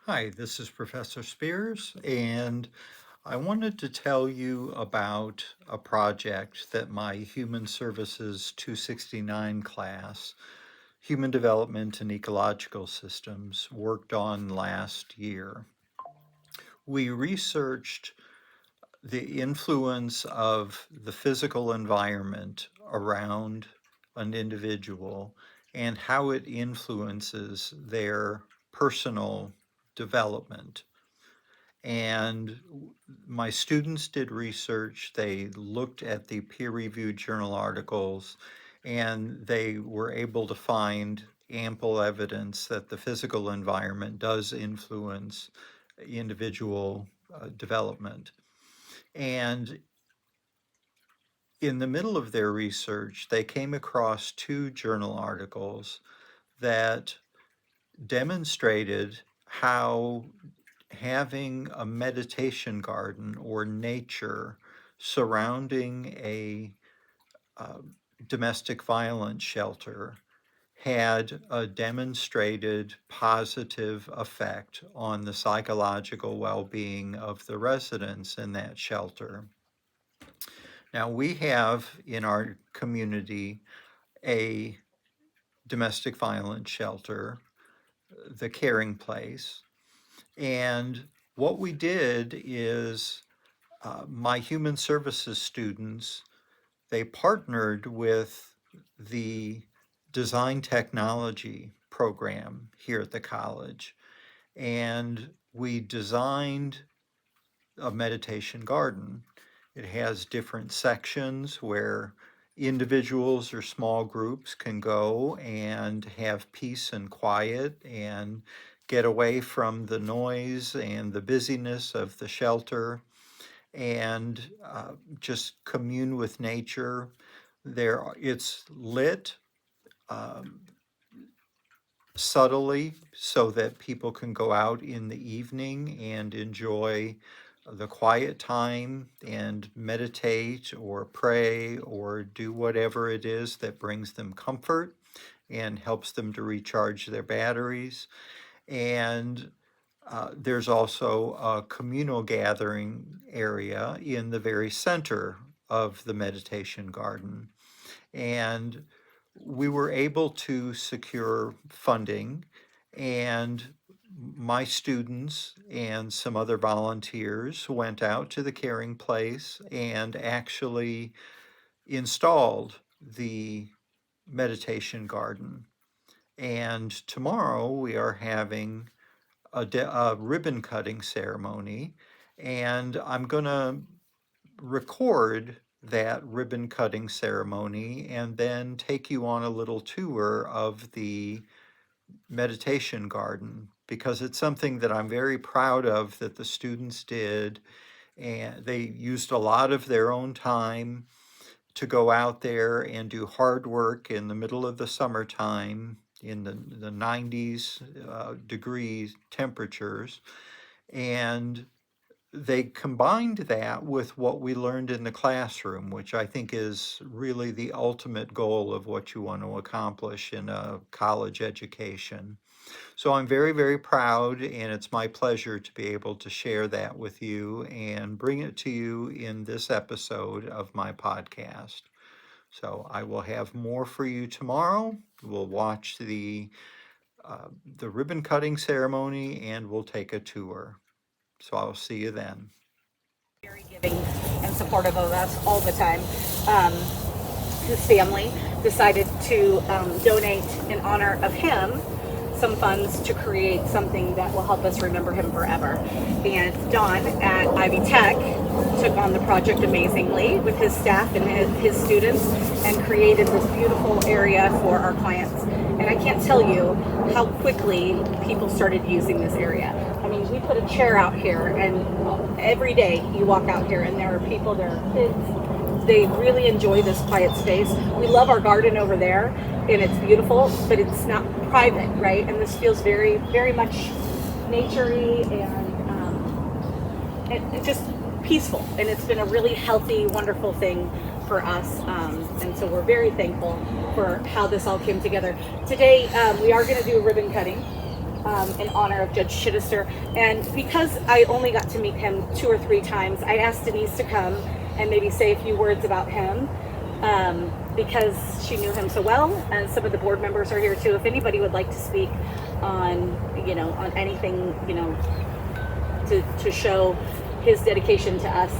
Hi, this is Professor Spears, and I wanted to tell you about a project that my Human Services 269 class, Human Development and Ecological Systems, worked on last year. We researched the influence of the physical environment around an individual and how it influences their personal development. And my students did research. They looked at the peer-reviewed journal articles, and they were able to find ample evidence that the physical environment does influence individual development. And in the middle of their research, they came across two journal articles that demonstrated how having a meditation garden or nature surrounding a uh, domestic violence shelter had a demonstrated positive effect on the psychological well-being of the residents in that shelter. Now, we have in our community a domestic violence shelter, the Caring Place, and what we did is my human services students, they partnered with the design technology program here at the college, and we designed a meditation garden. It has different sections where individuals or small groups can go and have peace and quiet and get away from the noise and the busyness of the shelter and just commune with nature. It's lit um, subtly so that people can go out in the evening and enjoy the quiet time and meditate or pray or do whatever it is that brings them comfort and helps them to recharge their batteries. And there's also a communal gathering area in the very center of the meditation garden. And we were able to secure funding, and my students and some other volunteers went out to the Caring Place and actually installed the meditation garden. And tomorrow we are having a ribbon cutting ceremony, and I'm going to record that ribbon cutting ceremony and then take you on a little tour of the meditation garden because it's something that I'm very proud of that the students did. And they used a lot of their own time to go out there and do hard work in the middle of the summertime in the 90s degree temperatures. And they combined that with what we learned in the classroom, which I think is really the ultimate goal of what you want to accomplish in a college education. So I'm very, very proud, and it's my pleasure to be able to share that with you and bring it to you in this episode of my podcast. So I will have more for you tomorrow. We'll watch the ribbon cutting ceremony and we'll take a tour. So I'll see you then. Very giving and supportive of us all the time. Um, his family decided to donate in honor of him some funds to create something that will help us remember him forever. And Don at Ivy Tech took on the project amazingly with his staff and his students and created this beautiful area for our clients. And I can't tell you how quickly people started using this area. I mean, we put a chair out here, and every day you walk out here and there are people, there are kids. They really enjoy this quiet space. We love our garden over there, and it's beautiful, but it's not private, right? And this feels very, very much nature-y and just peaceful. And it's been a really healthy, wonderful thing for us. And so we're very thankful for how this all came together. Today, we are going to do a ribbon cutting. in honor of Judge Chittister. And because I only got to meet him 2 or 3 times, I asked Denise to come and maybe say a few words about him, because she knew him so well, and some of the board members are here too. If anybody would like to speak on, on anything, to show his dedication to us,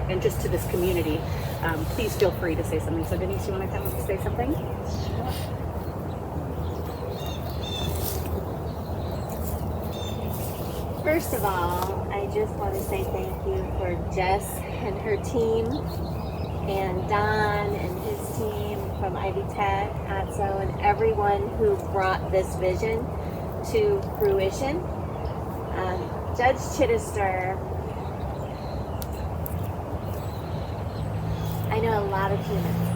and just to this community, please feel free to say something. So Denise, you want to come and say something? First of all, I just want to say thank you for Jess and her team, and Don and his team from Ivy Tech, ATSO, and everyone who brought this vision to fruition. Judge Chittister, I know a lot of humans,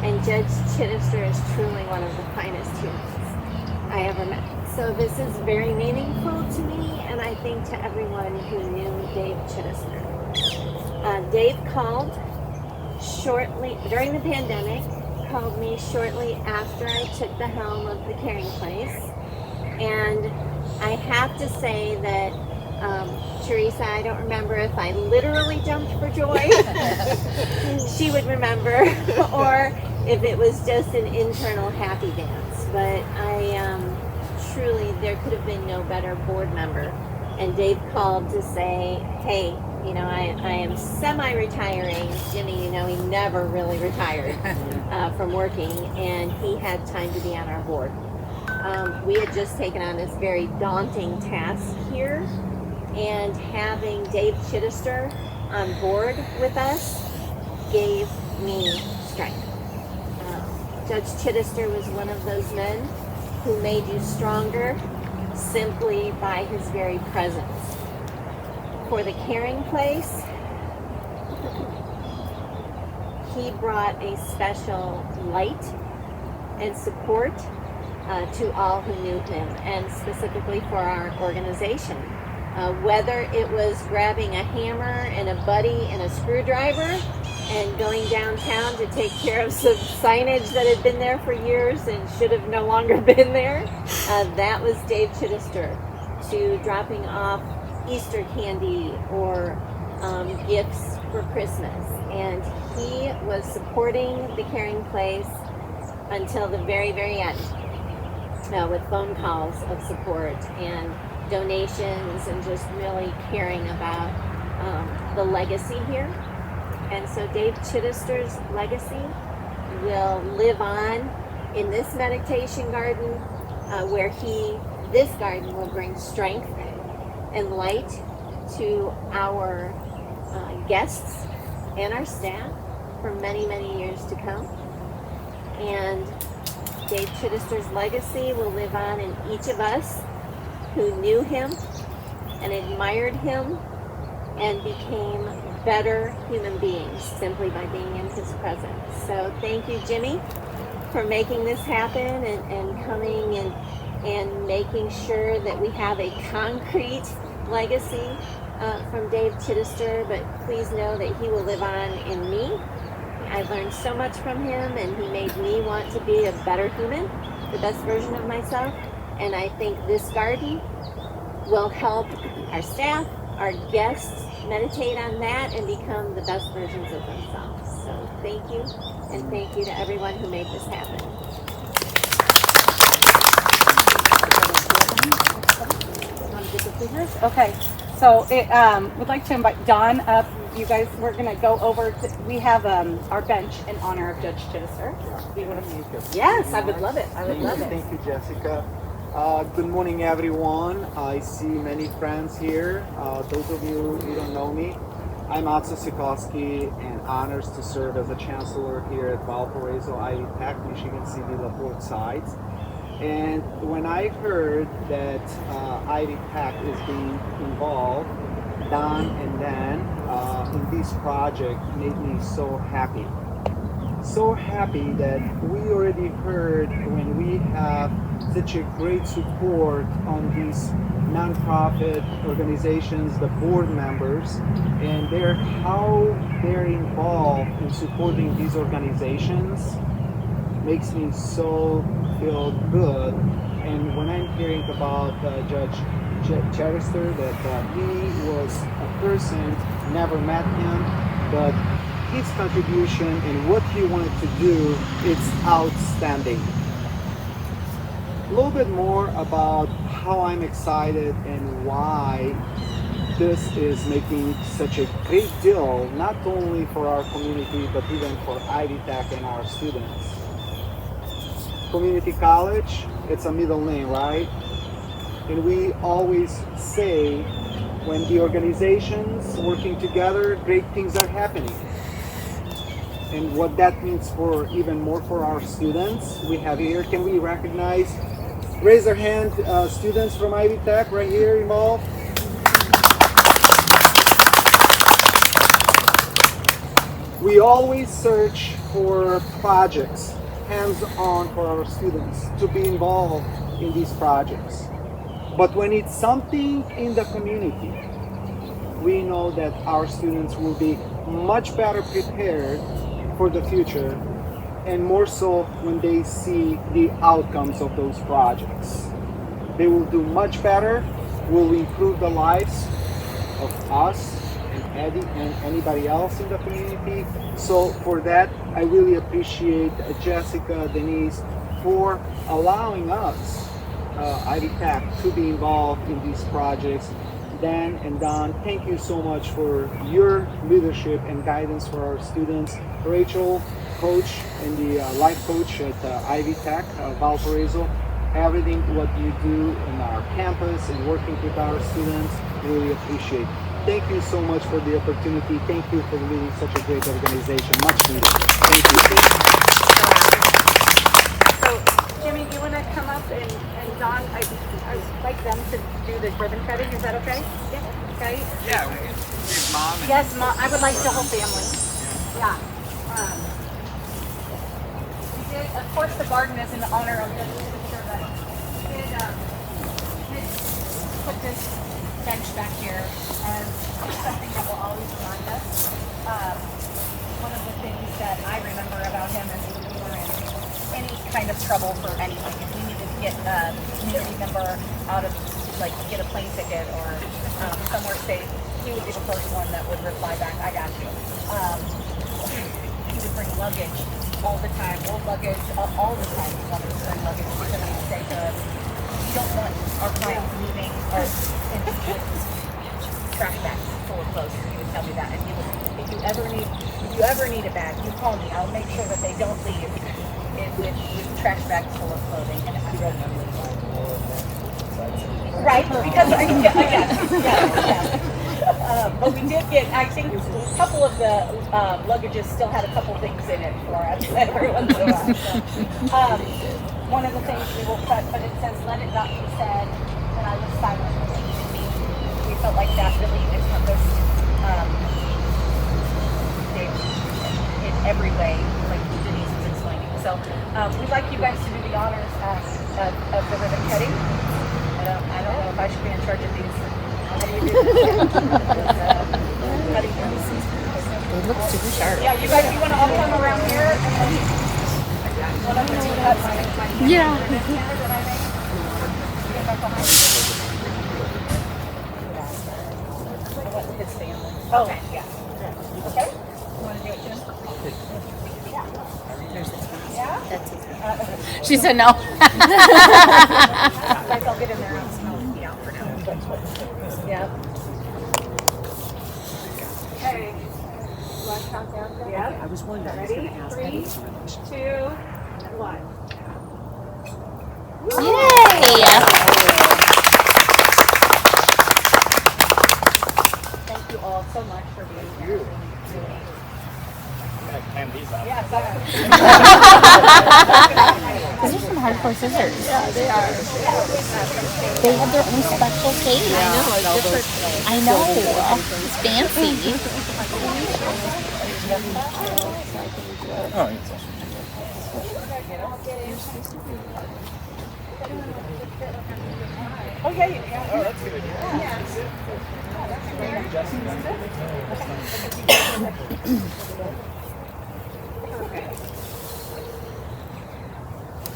and Judge Chittister is truly one of the finest humans I ever met. So this is very meaningful to me, and I think to everyone who knew Dave Chittister. Dave called shortly, during the pandemic, called me shortly after I took the helm of the Caring Place. And I have to say that, Teresa, I don't remember if I literally jumped for joy. She would remember, or if it was just an internal happy dance. But truly, there could have been no better board member. And Dave called to say, hey, I am semi-retiring. Jimmy, he never really retired from working, and he had time to be on our board. We had just taken on this very daunting task here, and having Dave Chittister on board with us gave me strength. Judge Chittister was one of those men who made you stronger simply by his very presence. For the Caring Place, he brought a special light and support to all who knew him, and specifically for our organization. Whether it was grabbing a hammer and a buddy and a screwdriver and going downtown to take care of some signage that had been there for years and should have no longer been there, that was Dave Chittister, to dropping off Easter candy or gifts for Christmas. And he was supporting the Caring Place until the very, very end, with phone calls of support and donations, and just really caring about the legacy here. And so Dave Chittister's legacy will live on in this meditation garden, where this garden will bring strength and light to our guests and our staff for many, many years to come. And Dave Chittister's legacy will live on in each of us who knew him and admired him and became better human beings simply by being in his presence. So thank you, Jimmy, for making this happen and coming and making sure that we have a concrete legacy from Dave Chittister. But please know that he will live on in me. I've learned so much from him, and he made me want to be a better human, the best version of myself. And I think this garden will help our staff, our guests, meditate on that and become the best versions of themselves. So thank you, and thank you to everyone who made this happen. Okay, so would like to invite Don up. You guys, we're going to go over we have our bench in honor of Judge Chittister. Yes, I would love it. I would love it. Thank you, Jessica. Good morning, everyone. I see many friends here. Those of you who don't know me, I'm Atso Sikorsky, and honors to serve as a chancellor here at Valparaiso, Ivy Tech, Michigan City, LaPorte sites. And when I heard that Ivy Tech is being involved, Don and Dan, in this project made me so happy. So happy that we already heard when we have such a great support on these nonprofit organizations, the board members, and how they're involved in supporting these organizations makes me so feel good And when I'm hearing about Judge Cherister, that he was a person, never met him, but his contribution and what he wanted to do, it's outstanding. A little bit more about how I'm excited and why this is making such a great deal, not only for our community, but even for Ivy Tech and our students. Community college, it's a middle name, right? And we always say when the organizations working together, great things are happening. And what that means for even more for our students, we have here, can we recognize, raise their hand, students from Ivy Tech right here involved? We always search for projects, hands-on for our students to be involved in these projects. But when it's something in the community, we know that our students will be much better prepared for the future, and more so when they see the outcomes of those projects. They will do much better, will improve the lives of us and Eddie and anybody else in the community. So for that, I really appreciate Jessica, Denise, for allowing us, Ivy Tech, to be involved in these projects. Dan and Don, thank you so much for your leadership and guidance for our students. Rachel, coach and the life coach at Ivy Tech, Valparaiso, everything what you do in our campus and working with our students, really appreciate. Thank you so much for the opportunity. Thank you for leading such a great organization. Much needed. Thank you. So, Jimmy, do you want to come up and Don, I'd like them to do the ribbon cutting. Is that okay? Yeah. Okay. Yeah, we can mom and Yes, Mom. I would like the whole family. Yeah. We did, of course, the garden is in honor of the picture, but we did put this bench back here as something that will always remind us. One of the things that I remember about him is when we were in any kind of trouble for anything, if we needed to get a community member out of, like, get a plane ticket or somewhere safe, he would be the first one that would reply back, I got you. He would bring luggage all the time, old luggage, all the time. He wanted to bring luggage because he would say to us, we don't want our clients moving or trash bags full of clothes. He would tell me that, and he would, if you ever need a bag, you call me. I'll make sure that they don't leave with trash bags full of clothing. And if you don't right, because but we did get, I think, a couple of the luggages still had a couple things in it for us every once in a while. So, one of the things we will cut, but it says, let it not be said that I was silent. We felt like that really encompassed in every way, like Denise was explaining. So we'd like you guys to do the honors of the ribbon cutting. I don't know if I should be in charge of these. Cutting They look super sharp. yeah, you guys, you want to all come around here? And then one of the two cuts my Yeah. ribbon here that I made. Get back behind me. I want his family. Oh, okay, yeah. Okay? You want to do it, Jim? Yeah? That's it. She said no. Guys, I'll get in there and smell the out for now. Yep. Okay. You want to count down? Yep. I was wondering, I was Ready? going to ask 3, Eddie's relation. 2, 1. Yay! Thank you all so much for being here. Yeah, These are some hardcore scissors. Yeah, they are. They have their own special case. I know. It's different. I know. It's fancy. Oh, yeah. Oh, that's good. Yeah.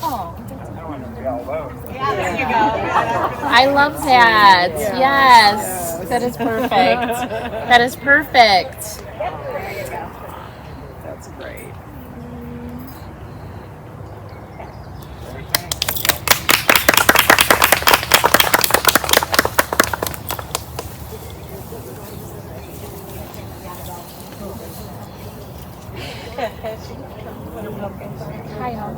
Oh, I don't want to be all alone. Yeah, there you go. I love that. Yes. That is perfect. That is perfect. There you go. That's great. Hi, hon.